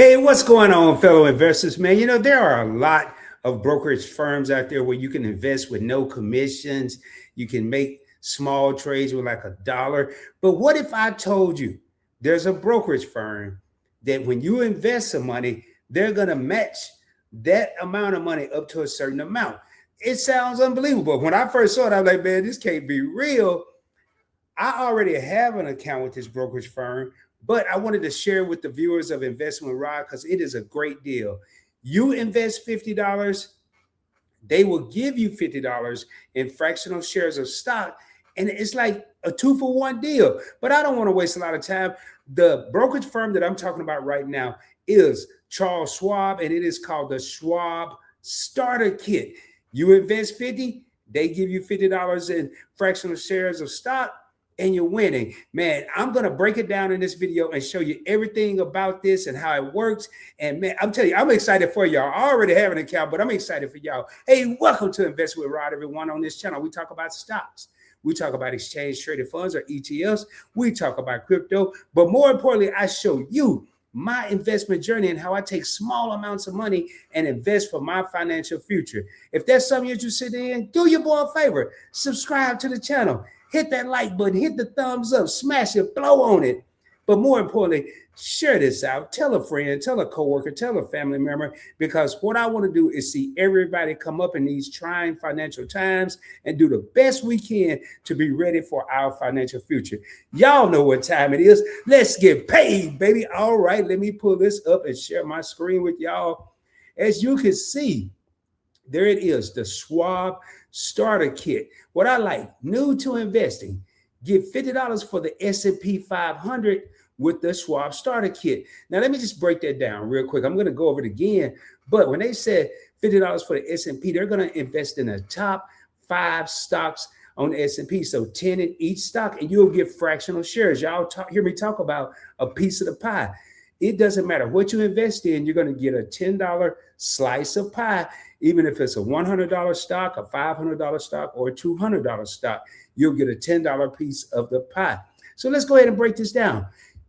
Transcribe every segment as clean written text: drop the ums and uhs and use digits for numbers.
Hey, what's going on, fellow investors, man? There are a lot of brokerage firms out there where you can invest with no commissions. You can make small trades with like $1. But what if I told you there's a brokerage firm that when you invest some money, they're going to match that amount of money up to a certain amount? It sounds unbelievable. When I first saw it, I was like, man, this can't be real. I already have an account with this brokerage firm, but I wanted to share with the viewers of Investment Rod because it is a great deal. You invest $50, they will give you $50 in fractional shares of stock, and it's like a 2-for-1 deal. But I don't want to waste a lot of time. The brokerage firm that I'm talking about right now is Charles Schwab, and it is called the Schwab Starter Kit. You invest 50, they give you $50 in fractional shares of stock, and you're winning. Man, I'm going to break it down in this video and show you everything about this and how it works. And man, I'm telling you, I'm excited for y'all. I already have an account, but I'm excited for y'all. Hey, welcome to Invest with Rod, everyone. On this channel, we talk about stocks. We talk about exchange traded funds or ETFs. We talk about crypto. But more importantly, I show you my investment journey and how I take small amounts of money and invest for my financial future. If that's something you're interested in, do your boy a favor. Subscribe to the channel. Hit that like button, hit the thumbs up, smash it, blow on it. But more importantly, share this out. Tell a friend, tell a coworker, tell a family member, because what I want to do is see everybody come up in these trying financial times and do the best we can to be ready for our financial future. Y'all know what time it is. Let's get paid, baby. All right, let me pull this up and share my screen with y'all. As you can see, there it is, the Schwab Starter Kit. What I like, new to investing, get $50 for the S&P 500 with the Schwab Starter Kit. Now, let me just break that down real quick. I'm going to go over it again. But when they said $50 for the S&P, they're going to invest in the top 5 stocks on the S&P. So 10 in each stock, and you'll get fractional shares. Y'all hear me talk about a piece of the pie. It doesn't matter what you invest in, you're going to get a $10 slice of pie, even if it's a $100 stock, a $500 stock, or a $200 stock. You'll get a $10 piece of the pie. So let's go ahead and break this down.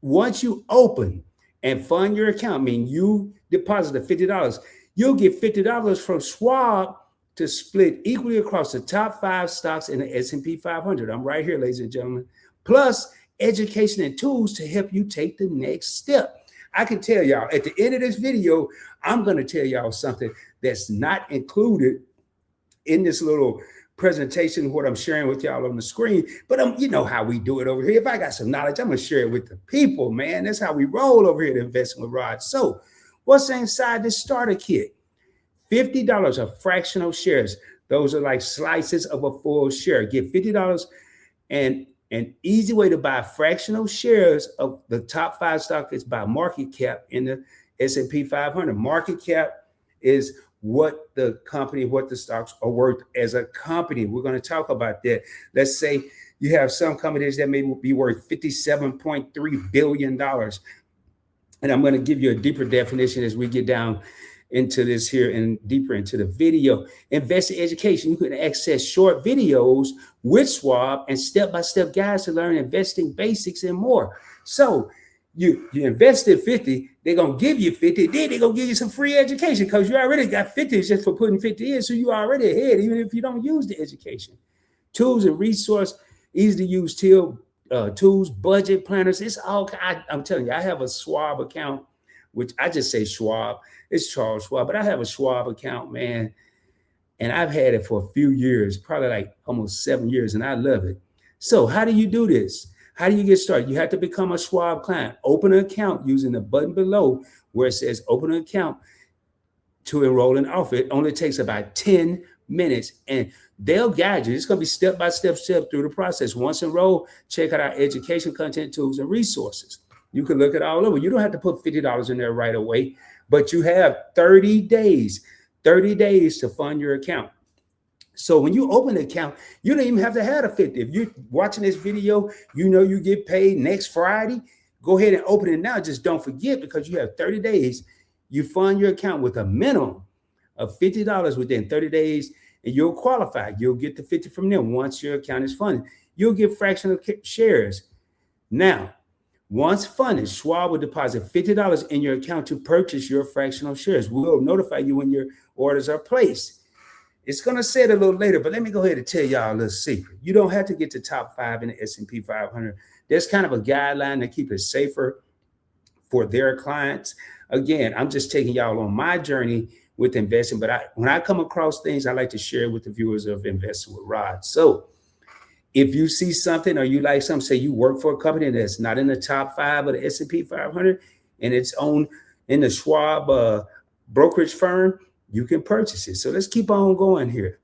Once you open and fund your account, meaning you deposit the $50, you'll get $50 from Schwab to split equally across the top 5 stocks in the S&P 500. I'm right here, ladies and gentlemen. Plus education and tools to help you take the next step. I can tell y'all at the end of this video, I'm going to tell y'all something that's not included in this little presentation, what I'm sharing with y'all on the screen. But you know how we do it over here. If I got some knowledge, I'm going to share it with the people, man. That's how we roll over here at Investing with Rod. So what's inside this starter kit? $50 of fractional shares. Those are like slices of a full share. Get $50, and an easy way to buy fractional shares of the top 5 stocks is by market cap in the S&P 500. Market cap is what the company, what the stocks are worth as a company. We're going to talk about that. Let's say you have some companies that may be worth $57.3 billion. And I'm going to give you a deeper definition as we get down into this here and deeper into the video. Investor education. You can access short videos with Schwab and step-by-step guides to learn investing basics and more. So you invested 50, they're going to give you 50, then they're going to give you some free education because you already got 50 just for putting 50 in. So you already ahead, even if you don't use the education. Tools and resource, easy to use tools, budget planners. It's all, I'm telling you, I have a Schwab account, which I just say Schwab. It's Charles Schwab, but I have a Schwab account, man. And I've had it for a few years, probably like almost 7 years, and I love it. So how do you do this? How do you get started? You have to become a Schwab client. Open an account using the button below where it says open an account to enroll and offer. It only takes about 10 minutes, and they'll guide you. It's going to be step-by-step through the process. Once enrolled, check out our education content, tools, and resources. You can look it all over. You don't have to put $50 in there right away, but you have 30 days to fund your account. So when you open an account, you don't even have to have a 50. If you're watching this video, you know you get paid next Friday, go ahead and open it now. Just don't forget, because you have 30 days. You fund your account with a minimum of $50 within 30 days, and you'll qualify. You'll get the 50 from them once your account is funded. You'll get fractional shares. Now, Once funded, Schwab will deposit $50 in your account to purchase your fractional shares. We'll notify you when your orders are placed. It's going to say it a little later, but let me go ahead and tell y'all a little secret. You don't have to get to top 5 in the S&P 500. There's kind of a guideline to keep it safer for their clients. Again, I'm just taking y'all on my journey with investing, but when I come across things, I like to share with the viewers of Investing with Rod. So if you see something or you like something, say you work for a company that's not in the top 5 of the S&P 500 and it's owned in the Schwab brokerage firm, you can purchase it. So let's keep on going here.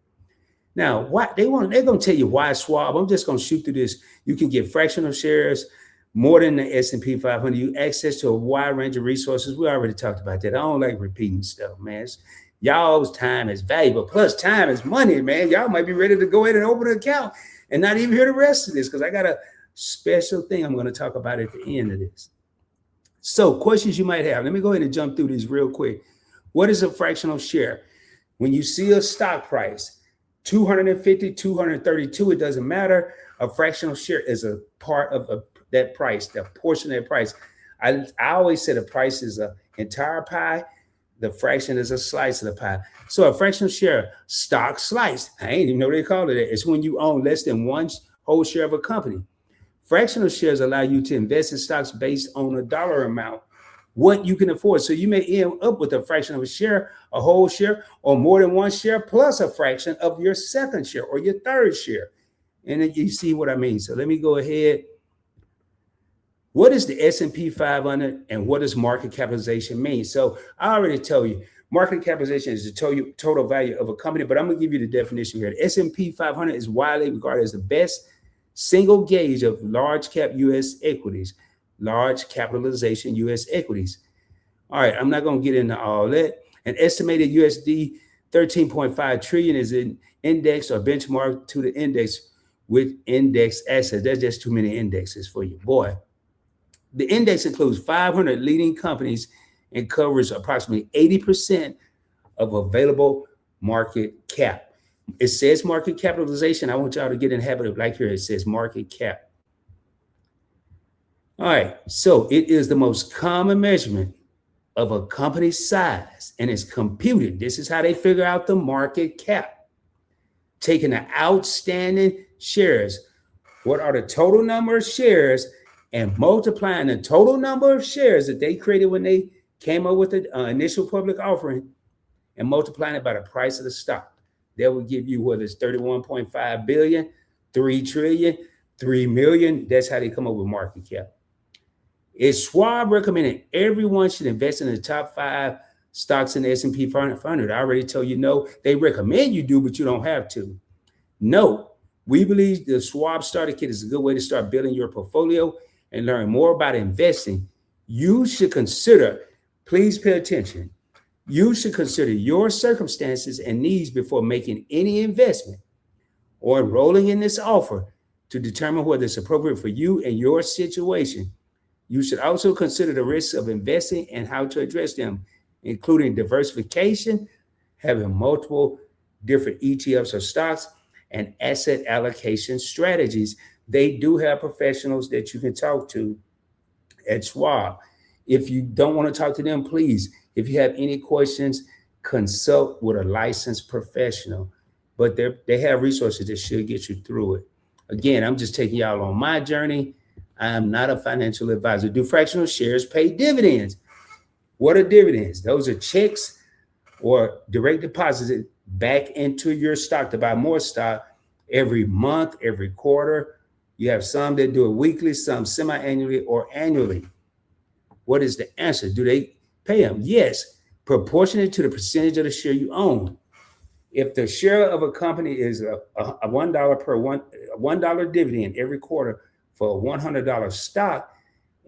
Now, they're going to tell you why Schwab. I'm just going to shoot through this. You can get fractional shares more than the S&P 500. You access to a wide range of resources. We already talked about that. I don't like repeating stuff, man. Y'all's time is valuable. Plus, time is money, man. Y'all might be ready to go ahead and open an account and not even hear the rest of this because I got a special thing I'm going to talk about at the end of this. So, questions you might have. Let me go ahead and jump through these real quick. What is a fractional share? When you see a stock price, 250, 232, it doesn't matter. A fractional share is a part of that price, that portion of that price. I always say the price is an entire pie. The fraction is a slice of the pie. So a fractional share, stock slice. I ain't even know they call it that. It's when you own less than one whole share of a company. Fractional shares allow you to invest in stocks based on a dollar amount, what you can afford. So you may end up with a fraction of a share, a whole share, or more than one share, plus a fraction of your second share or your third share. And then you see what I mean. So let me go ahead. What is the S&P 500 and what does market capitalization mean? So I already tell you, market capitalization is the total value of a company, but I'm going to give you the definition here. The S&P 500 is widely regarded as the best single gauge of large cap U.S. equities, large capitalization U.S. equities. All right, I'm not going to get into all that. An estimated USD 13.5 trillion is an index or benchmark to the index with index assets. That's just too many indexes for you, boy. The index includes 500 leading companies and covers approximately 80% of available market cap. It says market capitalization. I want y'all to get in the habit of, like here, it says market cap. All right, so it is the most common measurement of a company's size, and it's computed. This is how they figure out the market cap. Taking the outstanding shares, what are the total number of shares, and multiplying the total number of shares that they created when they came up with the initial public offering and multiplying it by the price of the stock. That will give you whether it's 31.5 billion, 3 trillion, 3 million. That's how they come up with market cap. Is Schwab recommending everyone should invest in the top 5 stocks in the S&P 500? I already told you no. They recommend you do, but you don't have to. No, we believe the Schwab Starter Kit is a good way to start building your portfolio and learn more about investing. You should consider, please pay attention, you should consider your circumstances and needs before making any investment or enrolling in this offer to determine whether it's appropriate for you and your situation. You should also consider the risks of investing and how to address them, including diversification, having multiple different ETFs or stocks, and asset allocation strategies. They do have professionals that you can talk to at Schwab. If you don't want to talk to them, please, if you have any questions, consult with a licensed professional. But they have resources that should get you through it. Again, I'm just taking y'all on my journey. I am not a financial advisor. Do fractional shares pay dividends? What are dividends? Those are checks or direct deposits back into your stock to buy more stock every month, every quarter. You have some that do it weekly, some semi-annually or annually. What is the answer? Do they pay them? Yes, proportionate to the percentage of the share you own. If the share of a company is a $1 per $1 dividend every quarter for a $100 stock,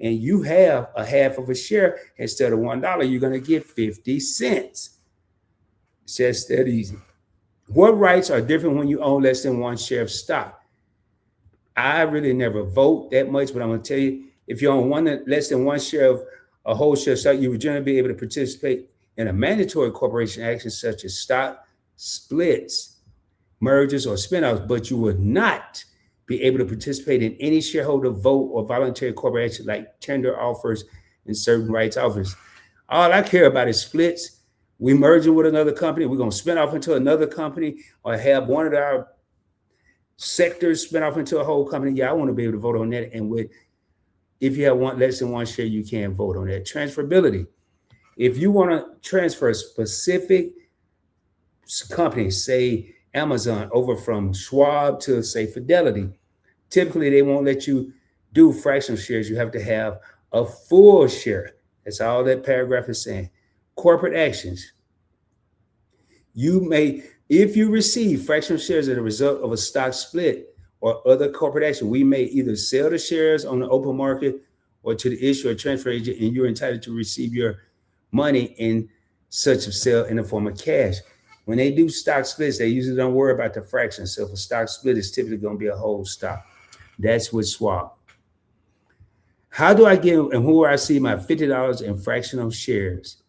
and you have a half of a share instead of $1, you're going to get 50 cents. It's just that easy. What rights are different when you own less than one share of stock? I really never vote that much, but I'm going to tell you, if you own less than one share of a whole share of stock, you would generally be able to participate in a mandatory corporation action such as stock splits, mergers, or spinoffs, but you would not be able to participate in any shareholder vote or voluntary corporate action like tender offers and certain rights offers. All I care about is splits. We merging with another company. We're going to spin off into another company or have one of our sectors spin off into a whole company. Yeah, I want to be able to vote on that. And if you have less than one share, you can vote on that. Transferability. If you want to transfer a specific company, say Amazon, over from Schwab to, say, Fidelity, typically they won't let you do fractional shares. You have to have a full share. That's all that paragraph is saying. Corporate actions. You may, if you receive fractional shares as a result of a stock split or other corporate action, we may either sell the shares on the open market or to the issuer or transfer agent, and you're entitled to receive your money in such a sale in the form of cash. When they do stock splits, they usually don't worry about the fraction. So if a stock split is typically going to be a whole stock. That's with Schwab. How do I get and who I see my $50 in fractional shares?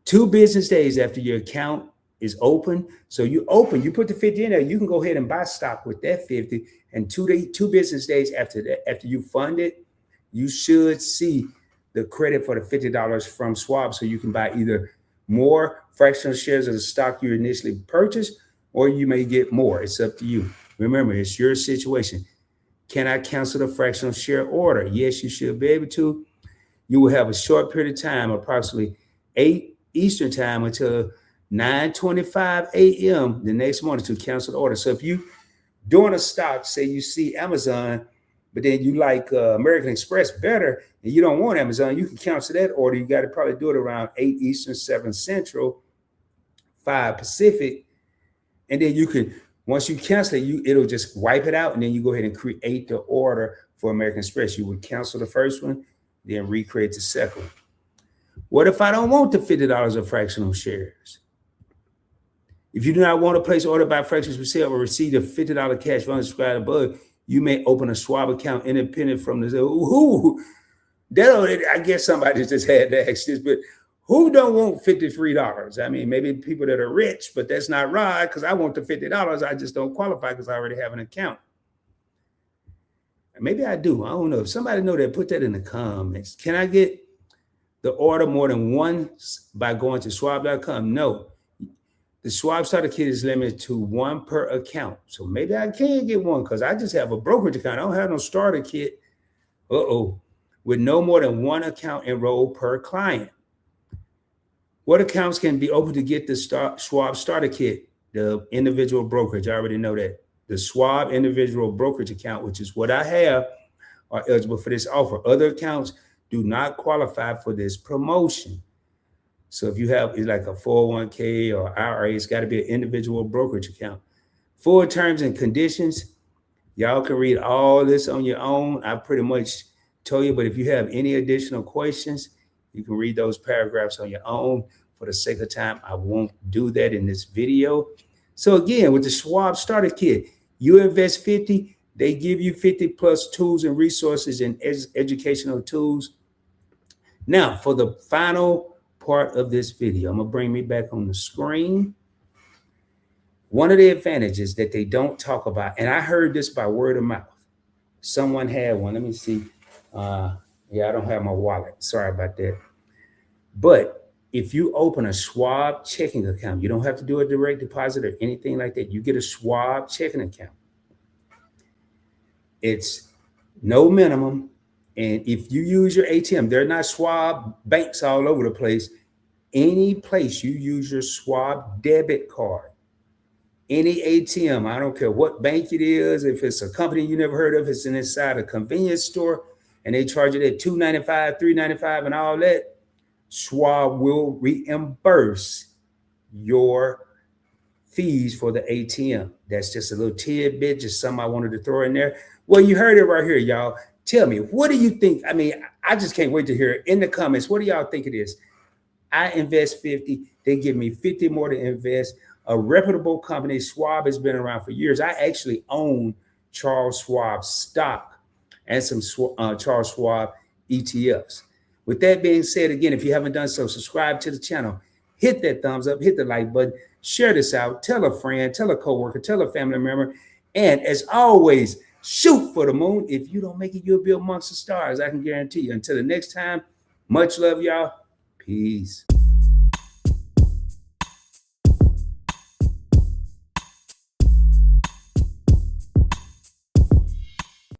2 business days after your account is open. So you put the 50 in there, you can go ahead and buy stock with that 50. And 2 business days after that, after you fund it, you should see the credit for the $50 from Schwab. So you can buy either more fractional shares of the stock you initially purchased, or you may get more. It's up to you. Remember, it's your situation. Can I cancel the fractional share order? Yes, you should be able to. You will have a short period of time, approximately 8 Eastern time until 9:25 a.m. the next morning to cancel the order. So if you doing a stock, say you see Amazon, but then you like American Express better, and you don't want Amazon, you can cancel that order. You got to probably do it around 8 Eastern, 7 Central, 5 Pacific. And then you can, once you cancel it, it'll just wipe it out. And then you go ahead and create the order for American Express. You would cancel the first one, then recreate the second one. What if I don't want the $50 of fractional shares? If you do not want to place an order by fractions for sale or receive a $50 cash fund described above, you may open a Schwab account independent from the I guess somebody just had to ask this, but who don't want $53? I mean, maybe people that are rich, but that's not right, because I want the $50. I just don't qualify because I already have an account. Maybe I do. I don't know. If somebody know that, put that in the comments. Can I get the order more than once by going to Schwab.com? No. The Schwab Starter Kit is limited to 1 per account. So maybe I can get one because I just have a brokerage account. I don't have no starter kit. With no more than 1 account enrolled per client. What accounts can be open to get the Schwab Starter Kit? The individual brokerage. I already know that. The Schwab individual brokerage account, which is what I have, are eligible for this offer. Other accounts do not qualify for this promotion. So if you have like a 401k or IRA, it's got to be an individual brokerage account. Full terms and conditions, y'all can read all this on your own. I pretty much told you, but if you have any additional questions, you can read those paragraphs on your own. For the sake of time, I won't do that in this video. So again, with the Schwab Starter Kit, you invest 50, they give you 50 plus tools and resources and educational tools. Now, for the final part of this video, I'm gonna bring me back on the screen. One of the advantages that they don't talk about, and I heard this by word of mouth. Someone had one. Let me see. Yeah, I don't have my wallet. Sorry about that. But if you open a Schwab checking account, you don't have to do a direct deposit or anything like that. You get a Schwab checking account. It's no minimum. And if you use your ATM, they're not Schwab banks all over the place. Any place you use your Schwab debit card, any ATM, I don't care what bank it is, if it's a company you never heard of, it's inside a convenience store, and they charge it at $2.95, $3.95, and all that, Schwab will reimburse your fees for the ATM. That's just a little tidbit, just something I wanted to throw in there. Well, you heard it right here, y'all. Tell me, what do you think? I mean, I just can't wait to hear it in the comments. What do y'all think it is? I invest 50. They give me 50 more to invest. A reputable company. Schwab has been around for years. I actually own Charles Schwab stock and some Charles Schwab ETFs. With that being said, again, if you haven't done so, subscribe to the channel. Hit that thumbs up. Hit the like button. Share this out. Tell a friend. Tell a coworker. Tell a family member. And as always, shoot for the moon. If you don't make it, you'll be amongst the stars. I can guarantee you. Until the next time, much love, y'all. Peace.